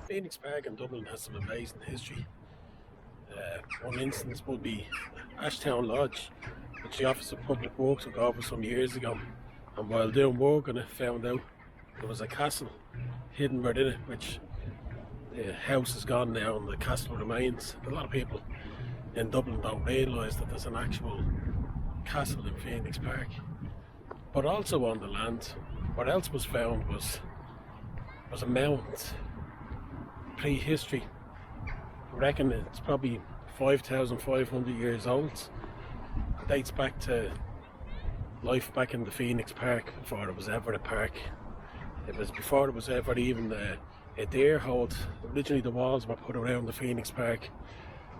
Phoenix Park in Dublin has some amazing history. One instance would be Ashtown Lodge, which the Office of Public Works took over some years ago. And while doing work on it, found out there was a castle hidden within it, which the house is gone now and the castle remains. A lot of people in Dublin don't realise that there's an actual castle in Phoenix Park. But also on the land, what else was found was a mound, pre-history. I reckon it's probably 5,500 years old. It dates back to life back in the Phoenix Park before it was ever a park. It was before it was ever even a deer hold. Originally the walls were put around the Phoenix Park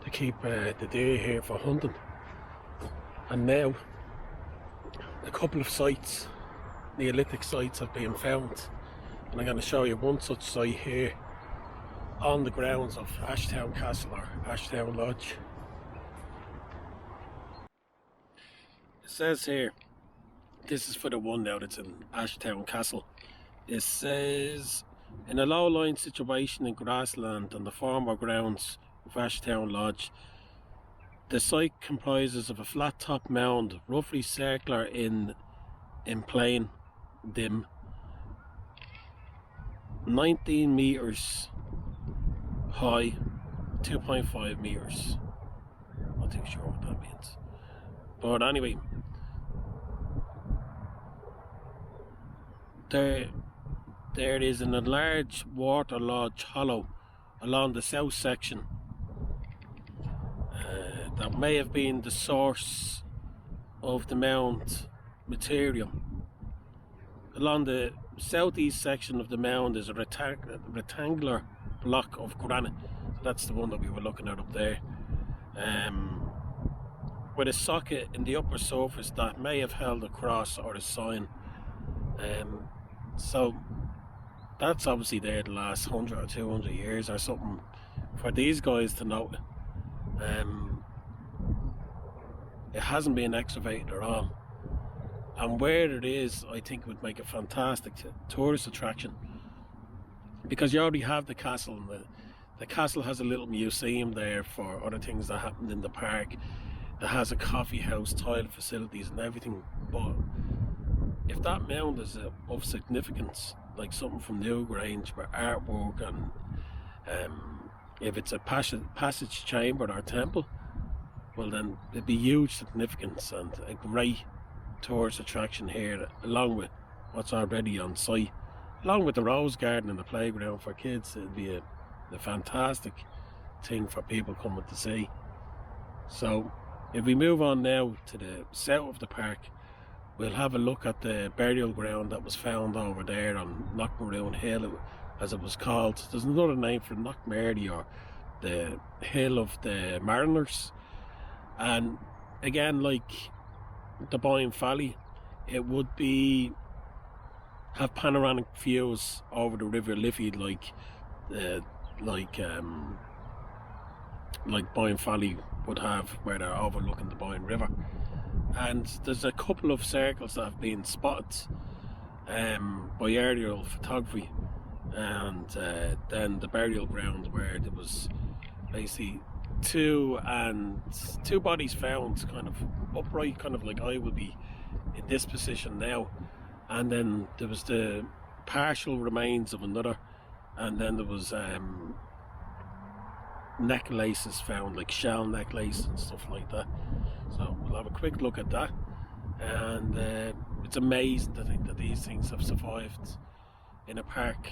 to keep the deer here for hunting. And now a couple of sites, Neolithic sites, have been found. And I'm going to show you one such site here on the grounds of Ashtown Castle or Ashtown Lodge. It says here, this is for the one now that's in Ashtown Castle. It says, in a low-lying situation in grassland on the former grounds of Ashtown Lodge, the site comprises of a flat-top mound, roughly circular in plane, dim, 19 metres high, 2.5 metres. Not too sure what that means. But anyway, there is an enlarged waterlogged hollow along the south section that may have been the source of the mound material. Along the southeast section of the mound is a rectangular block of granite. So that's the one that we were looking at up there, with a socket in the upper surface that may have held a cross or a sign. So that's obviously there the last 100 or 200 years or something for these guys to know. It hasn't been excavated at all, and where it is, I think would make a fantastic tourist attraction, because you already have the castle, and the castle has a little museum there for other things that happened in the park. It has a coffee house, toilet facilities and everything. But if that mound is of significance, like something from Newgrange with artwork, and if it's a passage chamber or temple, well then it'd be huge significance and a great tourist attraction here, along with what's already on site, along with the rose garden and the playground for kids. It'd be a fantastic thing for people coming to see. So if we move on now to the south of the park, we'll have a look at the burial ground that was found over there on Knockmaroon Hill, as it was called. There's another name for Knockmary, or the Hill of the Mariners. And again, like the Boyne Valley, it would have panoramic views over the River Liffey, like Boyne Valley would have, where they're overlooking the Boyne River. And there's a couple of circles that have been spotted by aerial photography, and then the burial ground, where there was basically two bodies found kind of upright, kind of like I would be in this position now, and then there was the partial remains of another, and then there was necklaces found, like shell necklaces and stuff like that. So we'll have a quick look at that, and it's amazing to think that these things have survived in a park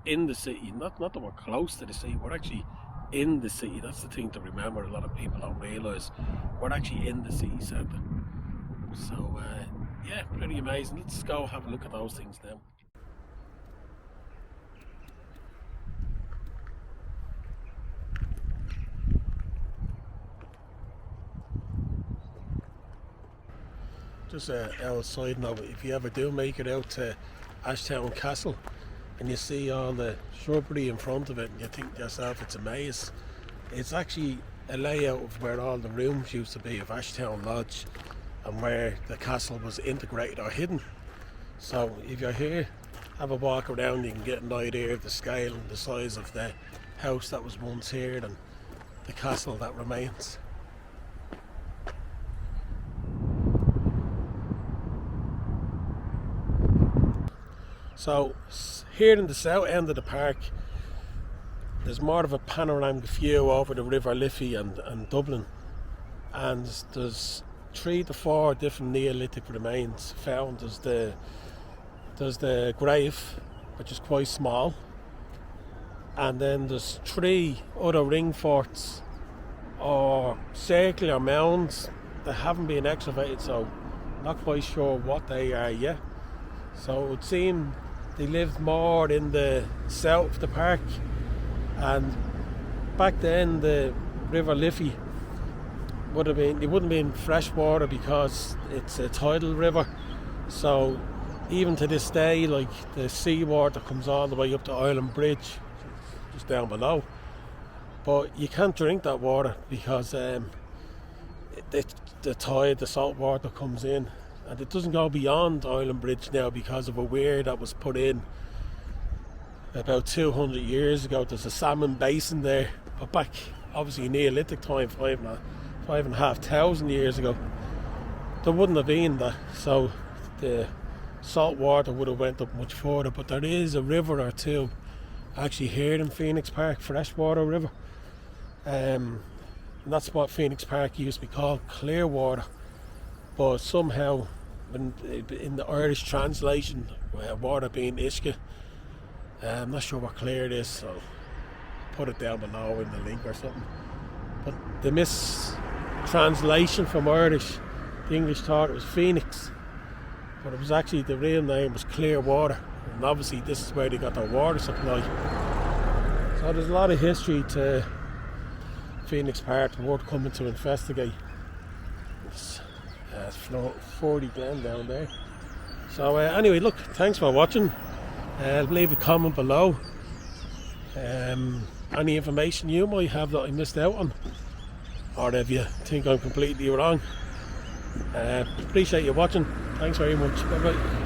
in the city. Not that we're close to the city, we're actually in the city. That's the thing to remember. A lot of people don't realise we're actually in the city centre. So yeah, pretty amazing. Let's go have a look at those things now. Just a little side note, if you ever do make it out to Ashtown Castle and you see all the shrubbery in front of it and you think to yourself it's a maze, it's actually a layout of where all the rooms used to be of Ashtown Lodge, and where the castle was integrated or hidden. So if you're here, have a walk around, you can get an idea of the scale and the size of the house that was once here and the castle that remains. So here in the south end of the park, there's more of a panoramic view over the River Liffey and Dublin, and there's 3 to 4 different Neolithic remains found. There's the grave, which is quite small, and then there's 3 other ring forts or circular mounds that haven't been excavated, so not quite sure what they are yet. So it would seem they lived more in the south of the park, and back then the River Liffey wouldn't have been fresh water because it's a tidal river. So even to this day, like, the seawater comes all the way up to Ireland Bridge, just down below. But you can't drink that water because the tide, the salt water comes in, and it doesn't go beyond Ireland Bridge now because of a weir that was put in about 200 years ago. There's a salmon basin there, but back obviously Neolithic time, 5,500 years ago, there wouldn't have been that, so the salt water would have went up much further. But there is a river or two actually here in Phoenix Park, freshwater river, and that's what Phoenix Park used to be called, Clearwater. But somehow in the Irish translation, water being Ishka, I'm not sure what clear it is, so put it down below in the link or something. But the mistranslation from Irish, the English thought it was Phoenix, but it was actually, the real name was Clearwater, and obviously this is where they got their water supply. So there's a lot of history to Phoenix Park worth coming to investigate. It's 40 Glen down there. So anyway, look, thanks for watching. Leave a comment below. Any information you might have that I missed out on, or if you think I'm completely wrong. Appreciate you watching. Thanks very much. Bye bye.